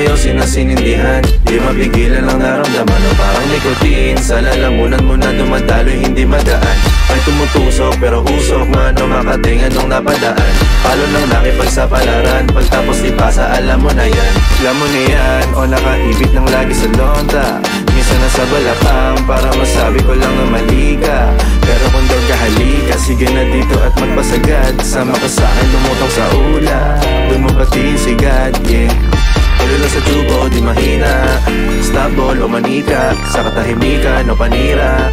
bang yosin na sinindihan? Di mapigilan ang naramdaman o parang nikotin. Sa lalamunan mo na dumadaloy hindi magaan. May tumutusok pero usok man o makatingan nung napadaan. Palo ng nakipagsapalaran, pagtapos di pasa alam mo na yan. Alam mo na yan o nakaibit ng lagi sa lonta. Minsan nasa balakang para masabi ko lang na mali ka. Pero kung daw kahalika, sige na dito at magpasagad. Sama ka sa'kin lumutang sa ula, doon mo patiin si God, yeah. Tulilo sa tubo o di mahina, stable o manika, sa katahimikan o panira.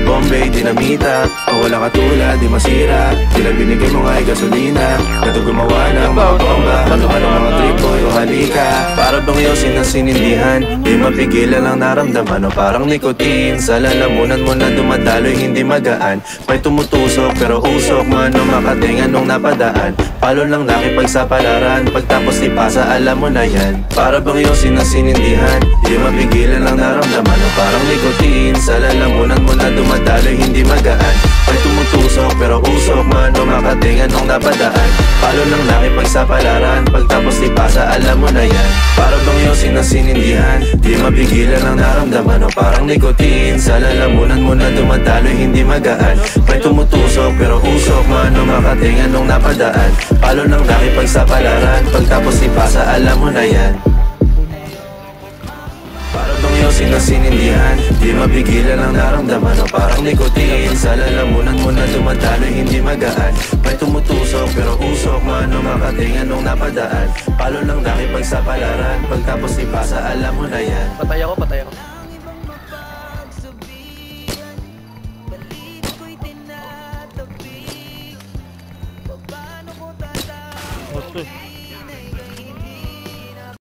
Bombay, dinamita, o wala katulad, di masira. Tila binigay mo nga'y gasolina, kato gumawa ng mga bomba. Ano-ano mga trip boy o halika. Para bang yosin na sinindihan, di mapigilan ang naramdaman o parang nikotin. Sa lalamunan mo na dumadaloy hindi magaan. May tumutusok pero usok man o makatingan nung napadaan. Palo lang nakipagsapalaran, pagtapos di pasa alam mo na yan. Para bang yosin na sinindihan, di mapigilan ang naramdaman o parang nikotin. Sa lalamunan mo na dumadaloy hindi magaan. May tumutusok pero usok man o makatingan nung napadaan. Palo lang nakipagsapalaran, pagtapos di pasa alam mo na yan. Para bang yosin na sinindihan, di mapigilan ang naramdaman o parang nikotin. Sa lalamunan mo na dumadaloy hindi magaan. May tumutusok pero usok man o makatingan nung napadaan. Palo lang nakipagsapalaran, pagtapos di pasa alam mo na yan. Para bang yosin na sinindihan, di mapigilan ang naramdaman o parang nikotin. Sa lalamunan mo na dumadaloy hindi magaan. May tumutusok pero usok man o makatingan nung napadaan. Palo lang nakipagsapalaran, pagtapos di pasa alam mo na yan. Patay ako, patay ako. Oto.